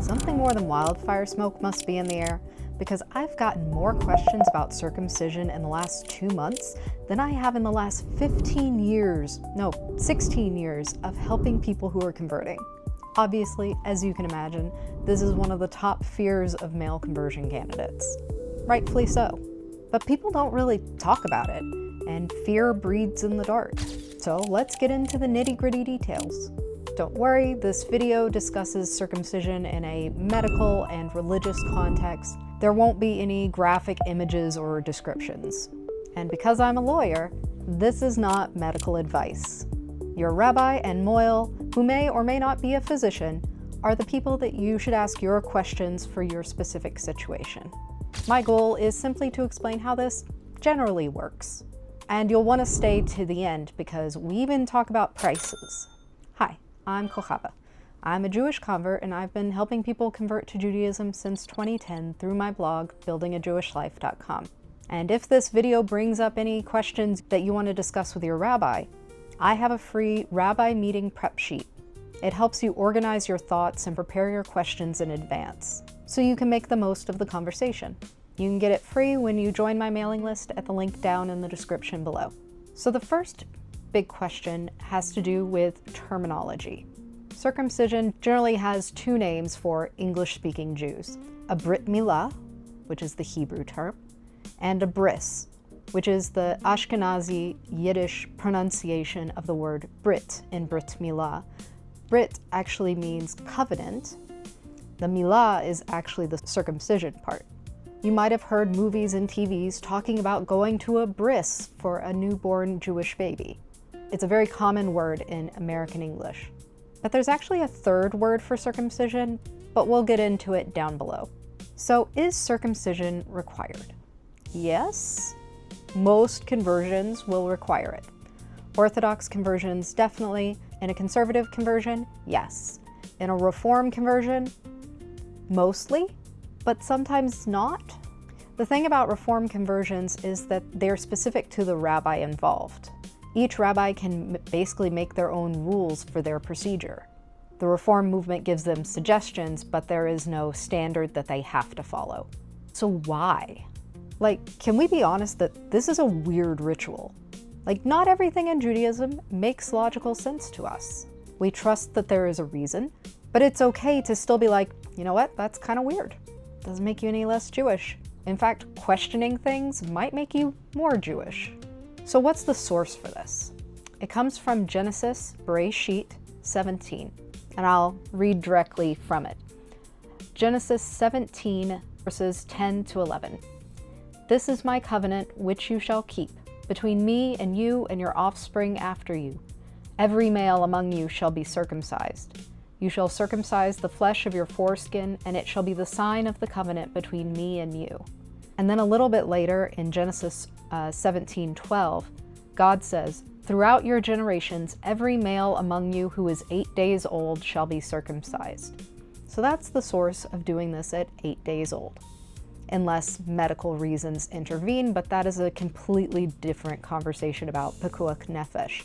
something more than wildfire smoke must be in the air, because I've gotten more questions about circumcision in the last 2 months than I have in the last 16 years of helping people who are converting. Obviously, as you can imagine, this is one of the top fears of male conversion candidates. Rightfully so. But people don't really talk about it, and fear breeds in the dark. So let's get into the nitty-gritty details. Don't worry, this video discusses circumcision in a medical and religious context. There won't be any graphic images or descriptions. And because I'm a lawyer, this is not medical advice. Your rabbi and moil, who may or may not be a physician, are the people that you should ask your questions for your specific situation. My goal is simply to explain how this generally works. And you'll want to stay to the end because we even talk about prices. Hi, I'm Kochava. I'm a Jewish convert, and I've been helping people convert to Judaism since 2010 through my blog, buildingajewishlife.com. And if this video brings up any questions that you want to discuss with your rabbi, I have a free rabbi meeting prep sheet. It helps you organize your thoughts and prepare your questions in advance, so you can make the most of the conversation. You can get it free when you join my mailing list at the link down in the description below. So the first big question has to do with terminology. Circumcision generally has two names for English-speaking Jews: a brit milah, which is the Hebrew term, and a bris, which is the Ashkenazi Yiddish pronunciation of the word brit in brit milah. Brit actually means covenant. The milah is actually the circumcision part. You might have heard movies and TVs talking about going to a bris for a newborn Jewish baby. It's a very common word in American English. But there's actually a third word for circumcision, but we'll get into it down below. So is circumcision required? Yes, most conversions will require it. Orthodox conversions, definitely. In a conservative conversion, yes. In a Reform conversion, mostly, but sometimes not. The thing about Reform conversions is that they're specific to the rabbi involved. Each rabbi can basically make their own rules for their procedure. The Reform movement gives them suggestions, but there is no standard that they have to follow. So why? Can we be honest that this is a weird ritual? Not everything in Judaism makes logical sense to us. We trust that there is a reason, but it's okay to still be like, you know what, that's kind of weird. Doesn't make you any less Jewish. In fact, questioning things might make you more Jewish. So what's the source for this? It comes from Genesis, Bereshit 17, and I'll read directly from it. Genesis 17, verses 10 to 11. This is my covenant which you shall keep, between me and you and your offspring after you. Every male among you shall be circumcised. You shall circumcise the flesh of your foreskin, and it shall be the sign of the covenant between me and you. And then a little bit later in Genesis 17:12, God says, throughout your generations, every male among you who is 8 days old shall be circumcised. So that's the source of doing this at 8 days old, unless medical reasons intervene, but that is a completely different conversation about pikuach nefesh.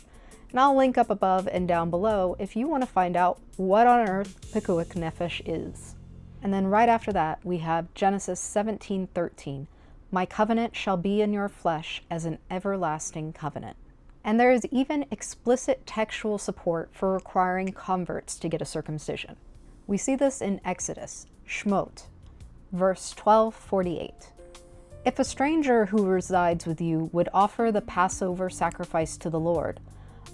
And I'll link up above and down below if you want to find out what on earth pikuach nefesh is. And then right after that, we have Genesis 17:13. My covenant shall be in your flesh as an everlasting covenant. And there is even explicit textual support for requiring converts to get a circumcision. We see this in Exodus, Shmot, verse 12:48. If a stranger who resides with you would offer the Passover sacrifice to the Lord,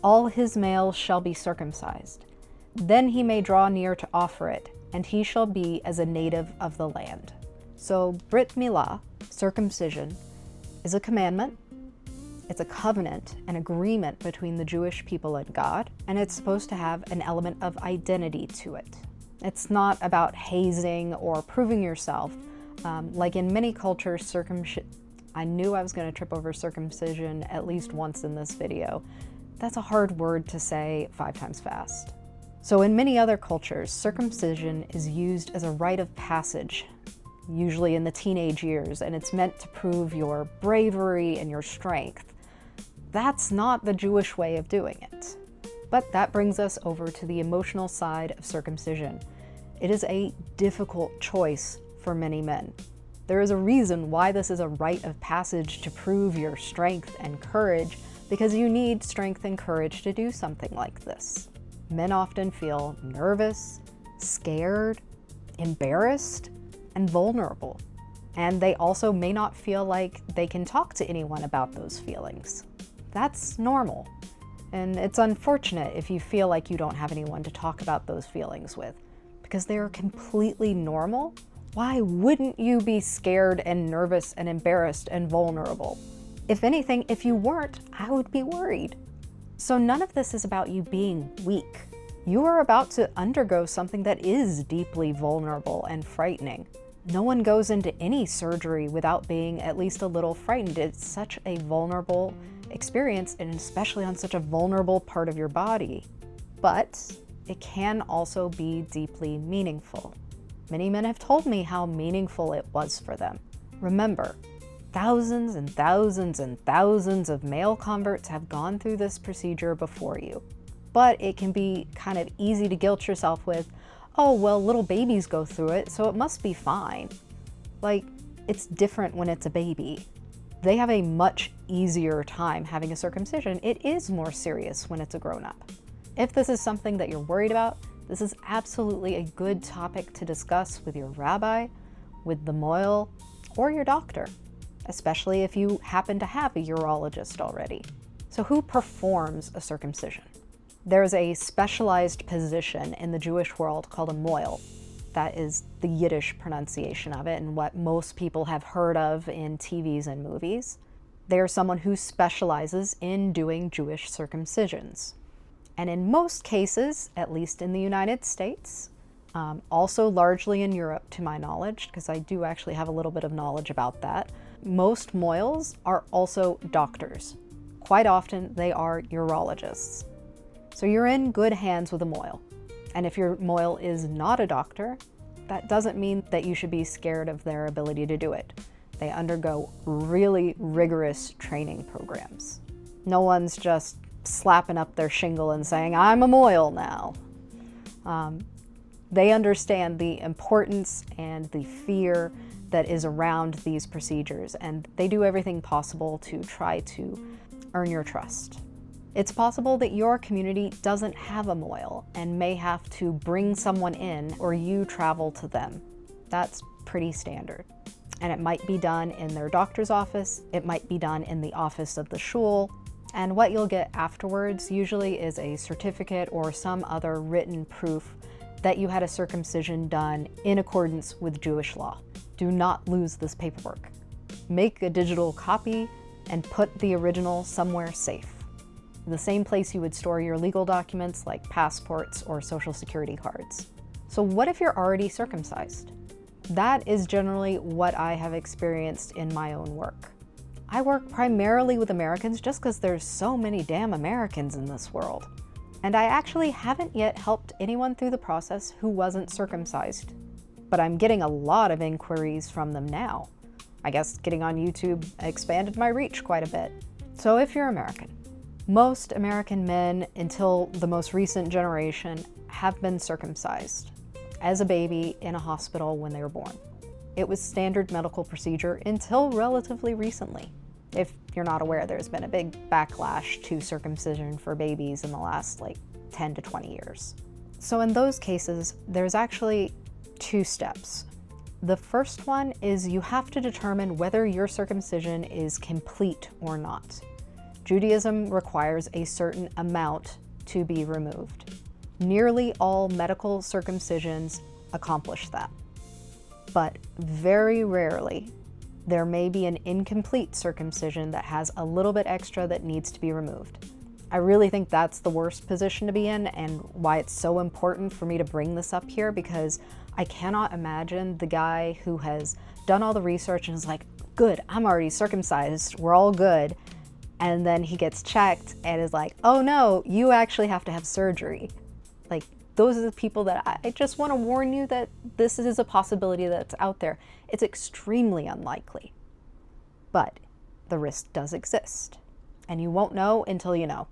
all his males shall be circumcised. Then he may draw near to offer it, and he shall be as a native of the land. So brit milah, circumcision, is a commandment. It's a covenant, an agreement between the Jewish people and God, and it's supposed to have an element of identity to it. It's not about hazing or proving yourself. Like in many cultures, I knew I was going to trip over circumcision at least once in this video. That's a hard word to say 5 times fast. So in many other cultures, circumcision is used as a rite of passage, usually in the teenage years, and it's meant to prove your bravery and your strength. That's not the Jewish way of doing it. But that brings us over to the emotional side of circumcision. It is a difficult choice for many men. There is a reason why this is a rite of passage to prove your strength and courage, because you need strength and courage to do something like this. Men often feel nervous, scared, embarrassed, and vulnerable. And they also may not feel like they can talk to anyone about those feelings. That's normal. And it's unfortunate if you feel like you don't have anyone to talk about those feelings with, because they are completely normal. Why wouldn't you be scared and nervous and embarrassed and vulnerable? If anything, if you weren't, I would be worried. So none of this is about you being weak. You are about to undergo something that is deeply vulnerable and frightening. No one goes into any surgery without being at least a little frightened. It's such a vulnerable experience, and especially on such a vulnerable part of your body. But it can also be deeply meaningful. Many men have told me how meaningful it was for them. Remember, thousands and thousands and thousands of male converts have gone through this procedure before you. But it can be kind of easy to guilt yourself with, oh, well, little babies go through it, so it must be fine. Like, it's different when it's a baby. They have a much easier time having a circumcision. It is more serious when it's a grown-up. If this is something that you're worried about, this is absolutely a good topic to discuss with your rabbi, with the mohel, or your doctor, especially if you happen to have a urologist already. So who performs a circumcision? There's a specialized position in the Jewish world called a mohel. That is the Yiddish pronunciation of it and what most people have heard of in TVs and movies. They are someone who specializes in doing Jewish circumcisions. And in most cases, at least in the United States, also largely in Europe to my knowledge, because I do actually have a little bit of knowledge about that, most mohels are also doctors. Quite often they are urologists. So you're in good hands with a mohel. And if your mohel is not a doctor, that doesn't mean that you should be scared of their ability to do it. They undergo really rigorous training programs. No one's just slapping up their shingle and saying, I'm a mohel now. They understand the importance and the fear that is around these procedures, and they do everything possible to try to earn your trust. It's possible that your community doesn't have a mohel and may have to bring someone in or you travel to them. That's pretty standard. And it might be done in their doctor's office, it might be done in the office of the shul, and what you'll get afterwards usually is a certificate or some other written proof that you had a circumcision done in accordance with Jewish law. Do not lose this paperwork. Make a digital copy and put the original somewhere safe. The same place you would store your legal documents like passports or social security cards. So what if you're already circumcised? That is generally what I have experienced in my own work. I work primarily with Americans just because there's so many damn Americans in this world. And I actually haven't yet helped anyone through the process who wasn't circumcised. But I'm getting a lot of inquiries from them now. I guess getting on YouTube expanded my reach quite a bit. So if you're American, most American men until the most recent generation have been circumcised as a baby in a hospital when they were born. It was standard medical procedure until relatively recently. If you're not aware, there's been a big backlash to circumcision for babies in the last 10 to 20 years. So in those cases, there's actually 2 steps. The first one is you have to determine whether your circumcision is complete or not. Judaism requires a certain amount to be removed. Nearly all medical circumcisions accomplish that. But very rarely, there may be an incomplete circumcision that has a little bit extra that needs to be removed. I really think that's the worst position to be in, and why it's so important for me to bring this up here, because I cannot imagine the guy who has done all the research and is like, good, I'm already circumcised, we're all good. And then he gets checked and is like, oh no, you actually have to have surgery. Those are the people that I just want to warn you that this is a possibility that's out there. It's extremely unlikely, but the risk does exist, and you won't know until you know.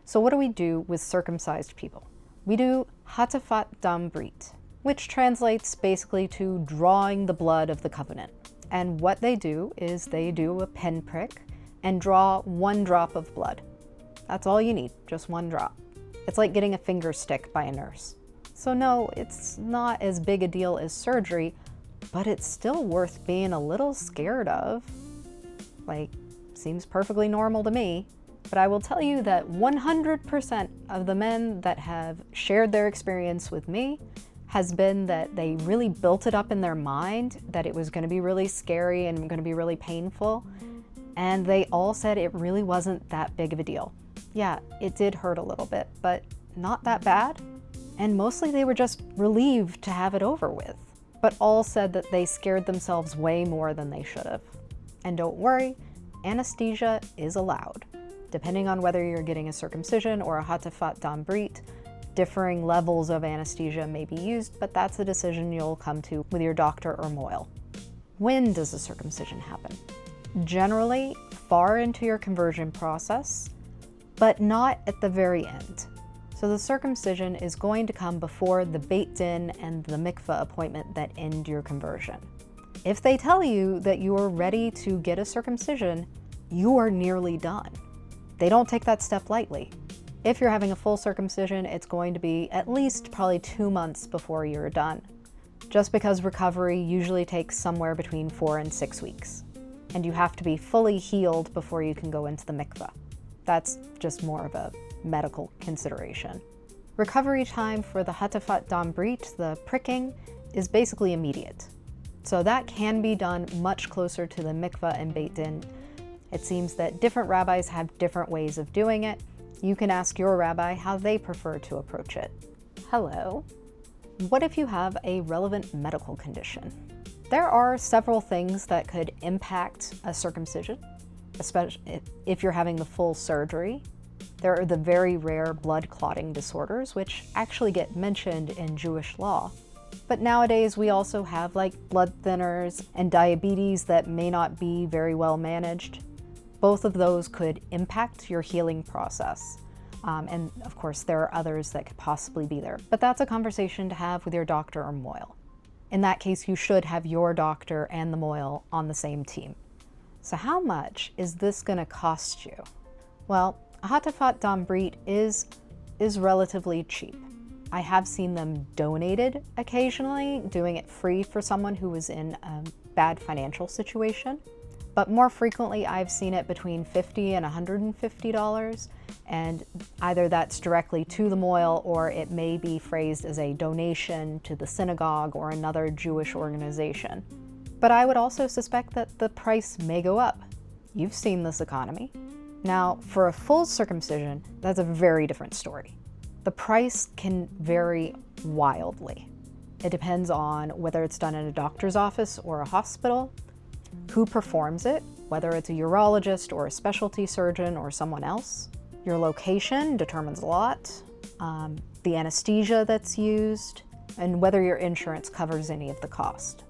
So what do we do with circumcised people? We do hatafat dam brit, which translates basically to drawing the blood of the covenant. And what they do is they do a pinprick and draw 1 drop of blood. That's all you need, just 1 drop. It's like getting a finger stick by a nurse. So no, it's not as big a deal as surgery, but it's still worth being a little scared of. Like, seems perfectly normal to me. But I will tell you that 100% of the men that have shared their experience with me has been that they really built it up in their mind that it was going to be really scary and going to be really painful. And they all said it really wasn't that big of a deal. Yeah, it did hurt a little bit, but not that bad. And mostly they were just relieved to have it over with. But all said that they scared themselves way more than they should have. And don't worry, anesthesia is allowed. Depending on whether you're getting a circumcision or a hatafat brit, differing levels of anesthesia may be used, but that's a decision you'll come to with your doctor or mohel. When does a circumcision happen? Generally, far into your conversion process, but not at the very end. So the circumcision is going to come before the beit din and the mikveh appointment that end your conversion. If they tell you that you are ready to get a circumcision, you are nearly done. They don't take that step lightly. If you're having a full circumcision, it's going to be at least probably 2 months before you're done, just because recovery usually takes somewhere between 4 and 6 weeks. And you have to be fully healed before you can go into the mikveh. That's just more of a medical consideration. Recovery time for the hatafat brit, the pricking, is basically immediate. So that can be done much closer to the mikveh and beit din. It seems that different rabbis have different ways of doing it. You can ask your rabbi how they prefer to approach it. Hello. What if you have a relevant medical condition? There are several things that could impact a circumcision, especially if you're having the full surgery. There are the very rare blood clotting disorders, which actually get mentioned in Jewish law. But nowadays we also have like blood thinners and diabetes that may not be very well managed. Both of those could impact your healing process. And of course there are others that could possibly be there, but that's a conversation to have with your doctor or mohel. In that case, you should have your doctor and the mohel on the same team. So how much is this going to cost you? Well, a hatafat brit is relatively cheap. I have seen them donated occasionally, doing it free for someone who was in a bad financial situation. But more frequently, I've seen it between $50 and $150, and either that's directly to the mohel or it may be phrased as a donation to the synagogue or another Jewish organization. But I would also suspect that the price may go up. You've seen this economy. Now, for a full circumcision, that's a very different story. The price can vary wildly. It depends on whether it's done in a doctor's office or a hospital, who performs it, whether it's a urologist or a specialty surgeon or someone else. Your location determines a lot, the anesthesia that's used, and whether your insurance covers any of the cost.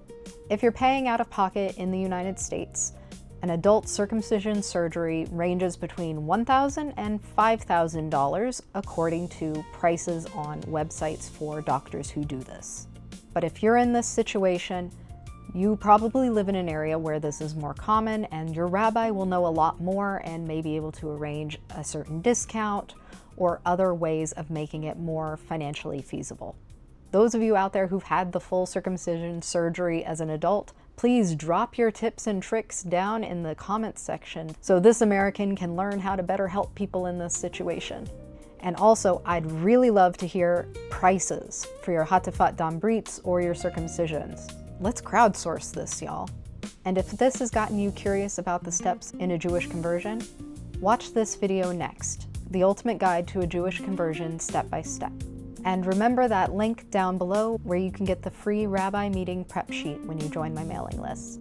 If you're paying out of pocket in the United States, an adult circumcision surgery ranges between $1,000 and $5,000 according to prices on websites for doctors who do this. But if you're in this situation, you probably live in an area where this is more common, and your rabbi will know a lot more and may be able to arrange a certain discount or other ways of making it more financially feasible. Those of you out there who've had the full circumcision surgery as an adult, please drop your tips and tricks down in the comments section so this American can learn how to better help people in this situation. And also, I'd really love to hear prices for your hatafat brits or your circumcisions. Let's crowdsource this, y'all. And if this has gotten you curious about the steps in a Jewish conversion, watch this video next, The Ultimate Guide to a Jewish Conversion Step by Step. And remember that link down below where you can get the free rabbi meeting prep sheet when you join my mailing list.